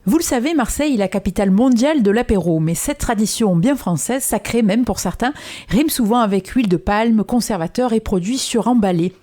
Vous le savez, Marseille est la capitale mondiale de l'apéro, mais cette tradition bien française, sacrée même pour certains, rime souvent avec huile de palme, conservateurs et produits suremballés.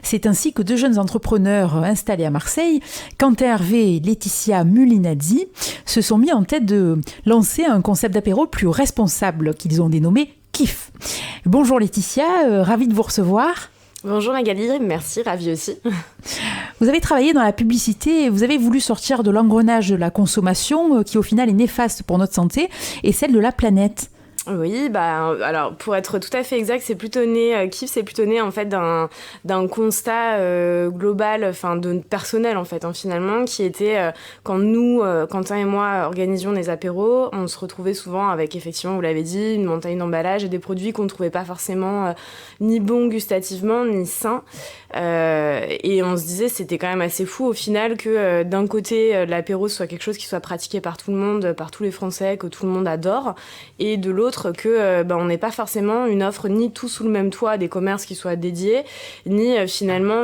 C'est ainsi que deux jeunes entrepreneurs installés à Marseille, Quentin Hervé et Laetitia Mulinazzi, se sont mis en tête de lancer un concept d'apéro plus responsable qu'ils ont dénommé KIF. Bonjour Laetitia, ravie de vous recevoir. Bonjour Magali, merci, ravie aussi. Vous avez travaillé dans la publicité et vous avez voulu sortir de l'engrenage de la consommation qui au final est néfaste pour notre santé et celle de la planète. Oui, alors pour être tout à fait exact, c'est plutôt né, KIF, c'est plutôt né en fait d'un constat global, enfin personnel en fait, finalement, qui était quand nous, Quentin et moi, organisions des apéros, on se retrouvait souvent avec effectivement, vous l'avez dit, une montagne d'emballage et des produits qu'on ne trouvait pas forcément ni bons gustativement, ni sains. Et on se disait, c'était quand même assez fou au final que d'un côté, l'apéro soit quelque chose qui soit pratiqué par tout le monde, par tous les Français, que tout le monde adore, et de l'autre, que on n'ait pas forcément une offre ni tout sous le même toit, des commerces qui soient dédiés, ni finalement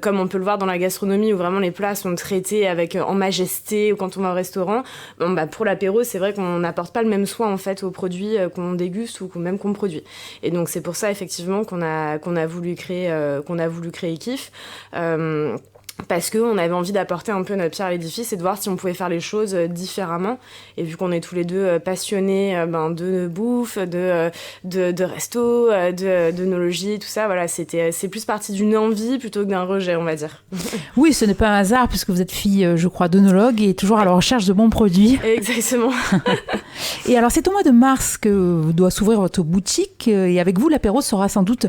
comme on peut le voir dans la gastronomie où vraiment les plats sont traités avec en majesté ou quand on va au restaurant. Pour l'apéro, c'est vrai qu'on n'apporte pas le même soin en fait aux produits qu'on déguste ou même qu'on produit. Et donc c'est pour ça effectivement qu'on a voulu créer KIF. Parce qu'on avait envie d'apporter un peu notre pierre à l'édifice et de voir si on pouvait faire les choses différemment. Et vu qu'on est tous les deux passionnés de bouffe, de resto, d'œnologie, tout ça, voilà, c'est plus parti d'une envie plutôt que d'un rejet, on va dire. Oui, ce n'est pas un hasard puisque vous êtes fille, je crois, d'œnologue et toujours à la recherche de bons produits. Exactement. Et alors, c'est au mois de mars que doit s'ouvrir votre boutique et avec vous, l'apéro sera sans doute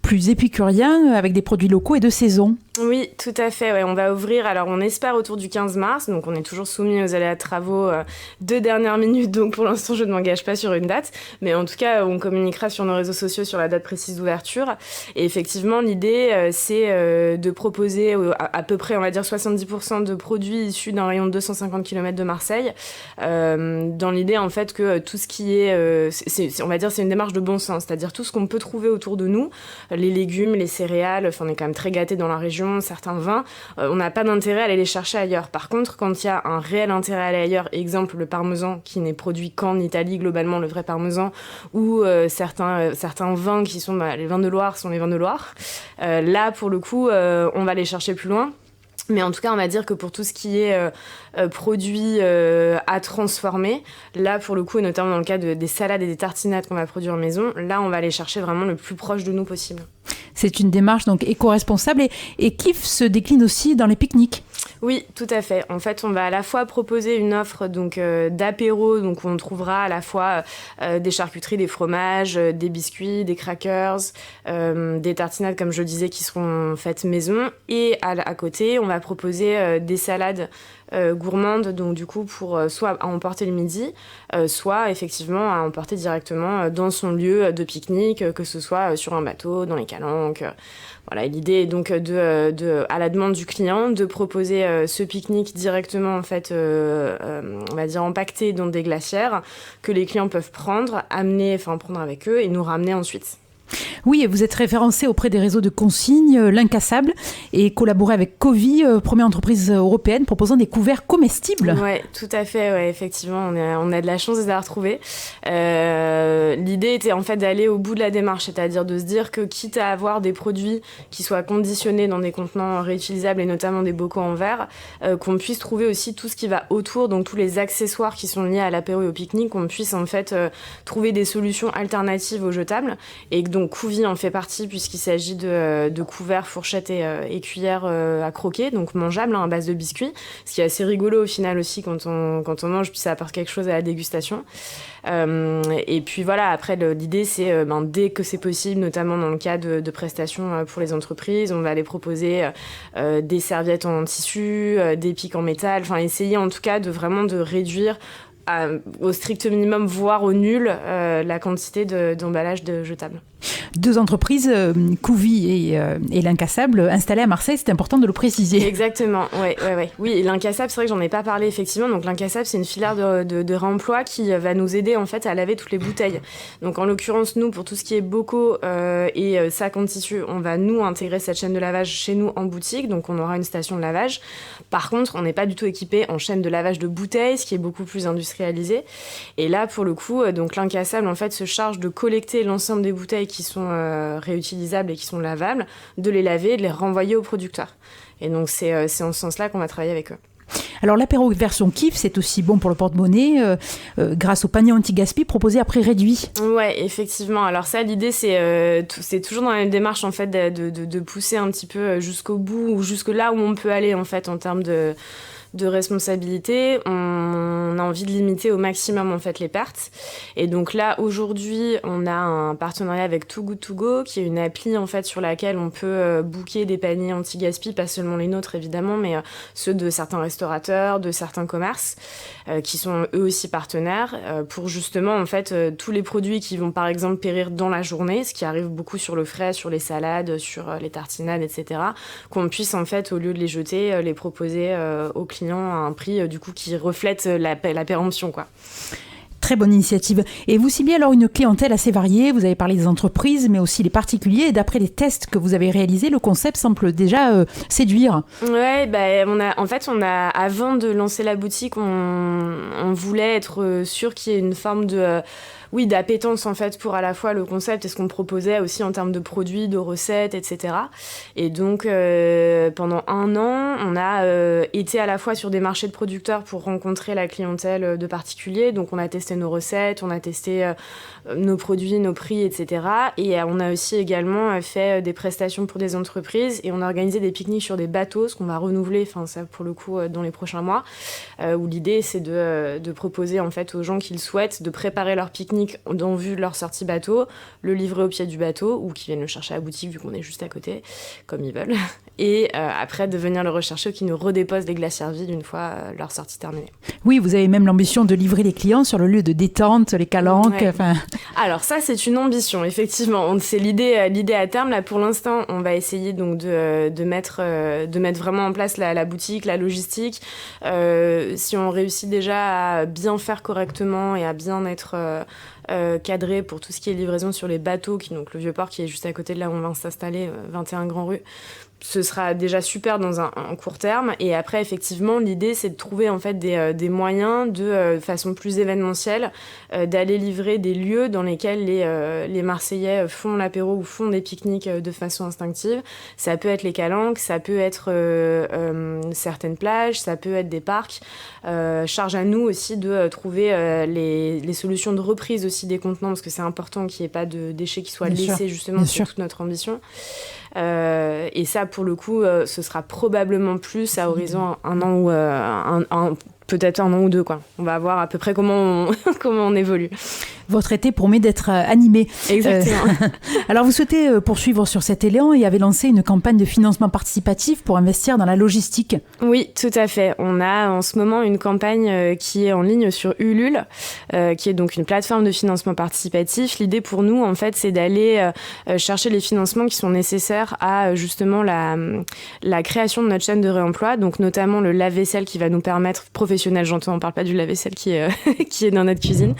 plus épicurien avec des produits locaux et de saison. Oui, tout à fait. Ouais. On va ouvrir, alors on espère autour du 15 mars, donc on est toujours soumis aux aléas de travaux de dernière minute, donc pour l'instant je ne m'engage pas sur une date, mais en tout cas on communiquera sur nos réseaux sociaux sur la date précise d'ouverture. Et effectivement l'idée c'est de proposer à peu près on va dire 70% de produits issus d'un rayon de 250 km de Marseille, dans l'idée en fait que tout ce qui est, on va dire c'est une démarche de bon sens, c'est-à-dire tout ce qu'on peut trouver autour de nous, les légumes, les céréales, on est quand même très gâtés dans la région, certains vins, on n'a pas d'intérêt à aller les chercher ailleurs. Par contre, quand il y a un réel intérêt à aller ailleurs, exemple le parmesan qui n'est produit qu'en Italie, globalement le vrai parmesan, ou certains vins qui sont les vins de Loire sont les vins de Loire, là pour le coup on va les chercher plus loin. Mais en tout cas, on va dire que pour tout ce qui est produit à transformer, là, pour le coup, et notamment dans le cas des salades et des tartinades qu'on va produire en maison, là, on va aller chercher vraiment le plus proche de nous possible. C'est une démarche donc éco-responsable et KIF se décline aussi dans les pique-niques. Oui, tout à fait. En fait, on va à la fois proposer une offre donc d'apéro, donc on trouvera à la fois des charcuteries, des fromages, des biscuits, des crackers, des tartinades comme je disais qui seront faites maison, et à côté, on va proposer des salades gourmandes, donc du coup pour soit à emporter le midi, soit effectivement à emporter directement dans son lieu de pique-nique, que ce soit sur un bateau, dans les calanques. Voilà, l'idée est donc à la demande du client de proposer ce pique-nique directement en fait, on va dire empaqueté dans des glacières que les clients peuvent prendre avec eux et nous ramener ensuite. Oui, et vous êtes référencé auprès des réseaux de consignes, l'incassable, et collaboré avec Covy, première entreprise européenne proposant des couverts comestibles. Oui, tout à fait, ouais, effectivement, on a de la chance de les avoir trouvés. L'idée était en fait d'aller au bout de la démarche, c'est-à-dire de se dire que quitte à avoir des produits qui soient conditionnés dans des contenants réutilisables et notamment des bocaux en verre, qu'on puisse trouver aussi tout ce qui va autour, donc tous les accessoires qui sont liés à l'apéro et au pique-nique, qu'on puisse en fait trouver des solutions alternatives aux jetables, et donc Covy en fait partie puisqu'il s'agit de couverts, fourchettes et cuillères à croquer, donc mangeables à base de biscuits, ce qui est assez rigolo au final aussi quand on mange, puis ça apporte quelque chose à la dégustation. Et puis voilà, après l'idée c'est dès que c'est possible, notamment dans le cas de prestations pour les entreprises, on va les proposer des serviettes en tissu, des pics en métal, enfin essayer en tout cas de vraiment de réduire au strict minimum, voire au nul, la quantité d'emballage de jetables. 2 entreprises, Couvi et L'Incassable, installées à Marseille, c'est important de le préciser. Exactement, ouais. Oui, L'Incassable, c'est vrai que j'en ai pas parlé effectivement. Donc L'Incassable, c'est une filière de réemploi qui va nous aider en fait à laver toutes les bouteilles. Donc en l'occurrence, nous, pour tout ce qui est bocaux et sacs en tissu, on va nous intégrer cette chaîne de lavage chez nous en boutique. Donc on aura une station de lavage. Par contre, on n'est pas du tout équipé en chaîne de lavage de bouteilles, ce qui est beaucoup plus industrialisé. Et là, pour le coup, donc L'Incassable en fait se charge de collecter l'ensemble des bouteilles qui sont réutilisables et qui sont lavables, de les laver et de les renvoyer aux producteurs. Et donc c'est en ce sens-là qu'on va travailler avec eux. Alors l'apéro version kiff, c'est aussi bon pour le porte-monnaie grâce au panier anti-gaspi proposé à prix réduit. Ouais, effectivement. Alors ça, l'idée, c'est toujours dans la même démarche en fait de pousser un petit peu jusqu'au bout ou jusque là où on peut aller en fait en termes de responsabilité. On a envie de limiter au maximum en fait les pertes. Et donc là aujourd'hui, on a un partenariat avec Too Good To Go, qui est une appli en fait sur laquelle on peut booker des paniers anti-gaspi, pas seulement les nôtres évidemment, mais ceux de certains restaurateurs, de certains commerces qui sont eux aussi partenaires pour justement en fait tous les produits qui vont par exemple périr dans la journée, ce qui arrive beaucoup sur le frais, sur les salades, sur les tartinades, etc. Qu'on puisse en fait au lieu de les jeter, les proposer aux clients à un prix du coup qui reflète la péremption, quoi. Très bonne initiative. Et vous ciblez alors une clientèle assez variée. Vous avez parlé des entreprises, mais aussi les particuliers. Et d'après les tests que vous avez réalisés, le concept semble déjà séduire. Ouais, avant de lancer la boutique, on voulait être sûr qu'il y ait une forme d'appétence en fait pour à la fois le concept et ce qu'on proposait aussi en termes de produits, de recettes, etc. Et donc pendant 1 an, on a été à la fois sur des marchés de producteurs pour rencontrer la clientèle de particuliers. Donc on a testé nos recettes, on a testé nos produits, nos prix, etc. Et on a aussi également fait des prestations pour des entreprises et on a organisé des pique-niques sur des bateaux, ce qu'on va renouveler, enfin ça pour le coup dans les prochains mois, où l'idée c'est de proposer en fait aux gens qui le souhaitent de préparer leur pique-nique en vue de leur sortie bateau, le livrer au pied du bateau ou qui viennent le chercher à la boutique vu qu'on est juste à côté, comme ils veulent. Et après de venir le rechercher ou qui nous redéposent des glacières vides une fois leur sortie terminée. Oui, vous avez même l'ambition de livrer les clients sur le lieu de détente, les calanques. Ouais. Enfin... Alors ça, c'est une ambition, effectivement. C'est l'idée à terme. Là, pour l'instant, on va essayer donc de mettre vraiment en place la boutique, la logistique. Si on réussit déjà à bien faire correctement et à bien être cadré pour tout ce qui est livraison sur les bateaux, donc le Vieux-Port qui est juste à côté de là où on va s'installer, 21 Grand Rue, ce sera déjà super dans un court terme. Et après, effectivement, l'idée, c'est de trouver en fait des moyens de façon plus événementielle d'aller livrer des lieux dans lesquels les Marseillais font l'apéro ou font des pique-niques de façon instinctive. Ça peut être les calanques, ça peut être certaines plages, ça peut être des parcs. Charge à nous aussi de trouver les solutions de reprise aussi des contenants, parce que c'est important qu'il n'y ait pas de déchets qui soient laissés, justement, c'est toute notre ambition. Et ça, pour le coup, ce sera probablement plus à horizon un an ou peut-être 1 an ou 2, quoi. On va voir à peu près comment on évolue. Votre été promet d'être animé. Exactement. Alors, vous souhaitez poursuivre sur cet élan et avez lancé une campagne de financement participatif pour investir dans la logistique. Oui, tout à fait. On a en ce moment une campagne qui est en ligne sur Ulule, qui est donc une plateforme de financement participatif. L'idée pour nous, en fait, c'est d'aller chercher les financements qui sont nécessaires à justement la création de notre chaîne de réemploi, donc notamment le lave-vaisselle qui va nous permettre, professionnel j'entends, on parle pas du lave-vaisselle qui est dans notre cuisine,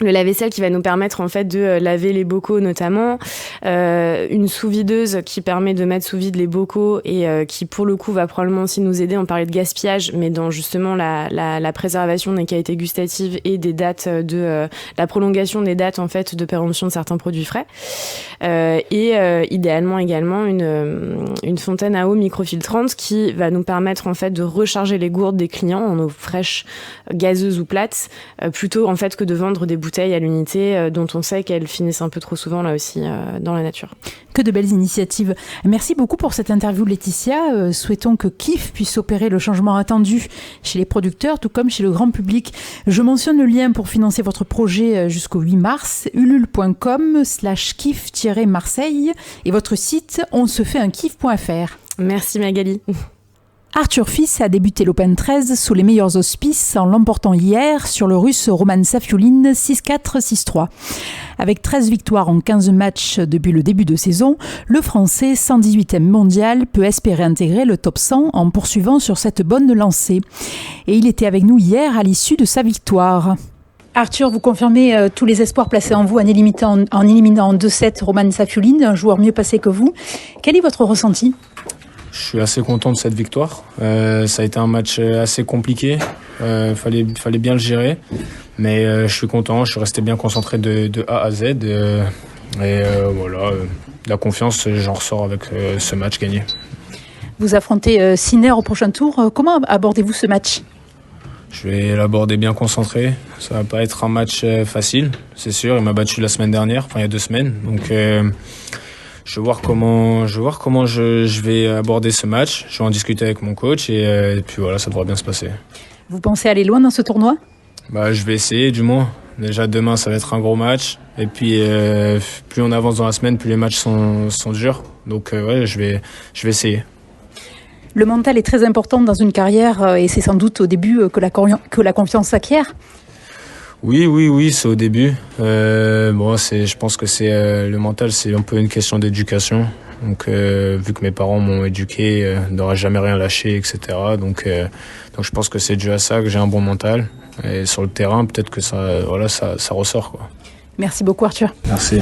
le lave-vaisselle qui va nous permettre en fait de laver les bocaux notamment, une sous-videuse qui permet de mettre sous vide les bocaux et qui pour le coup va probablement aussi nous aider. On parlait de gaspillage, mais dans justement la préservation des qualités gustatives et des dates la prolongation des dates en fait de péremption de certains produits frais, et idéalement également une fontaine à eau microfiltrante qui va nous permettre en fait de recharger les gourdes des clients en eau fraîche, gazeuse ou plate, plutôt en fait que de vendre des bouteilles à l'unité dont on sait qu'elles finissent un peu trop souvent là aussi dans la nature. Que de belles initiatives. Merci beaucoup pour cette interview, Laetitia. Souhaitons que Kif puisse opérer le changement attendu chez les producteurs tout comme chez le grand public. Je mentionne le lien pour financer votre projet jusqu'au 8 mars, ulule.com/kif-marseille et votre site onsefaitunkiff.fr. Merci Magali. Arthur Fils a débuté l'Open 13 sous les meilleurs auspices en l'emportant hier sur le Russe Roman Safiullin 6-4, 6-3. Avec 13 victoires en 15 matchs depuis le début de saison, le Français 118e mondial peut espérer intégrer le top 100 en poursuivant sur cette bonne lancée. Et il était avec nous hier à l'issue de sa victoire. Arthur, vous confirmez tous les espoirs placés en vous en éliminant en 2-7 Roman Safiullin, un joueur mieux passé que vous. Quel est votre ressenti ? Je suis assez content de cette victoire. Ça a été un match assez compliqué. Fallait bien le gérer. Mais je suis content. Je suis resté bien concentré de A à Z. Voilà, la confiance, j'en ressors avec ce match gagné. Vous affrontez Sinner au prochain tour. Comment abordez-vous ce match ? Je vais l'aborder bien concentré. Ça va pas être un match facile, c'est sûr. Il m'a battu la semaine dernière, il y a 2 semaines. Donc je vais voir comment je vais aborder ce match. Je vais en discuter avec mon coach et puis voilà, ça devrait bien se passer. Vous pensez aller loin dans ce tournoi ? Je vais essayer du moins. Déjà demain, ça va être un gros match. Et puis plus on avance dans la semaine, plus les matchs sont durs. Donc je vais essayer. Le mental est très important dans une carrière et c'est sans doute au début que la confiance s'acquiert. Oui, c'est au début. Je pense que le mental, c'est un peu une question d'éducation. Donc, vu que mes parents m'ont éduqué, n'aurais jamais rien lâché, etc. Donc, je pense que c'est dû à ça que j'ai un bon mental. Et sur le terrain, peut-être que ça ressort, quoi. Merci beaucoup, Arthur. Merci.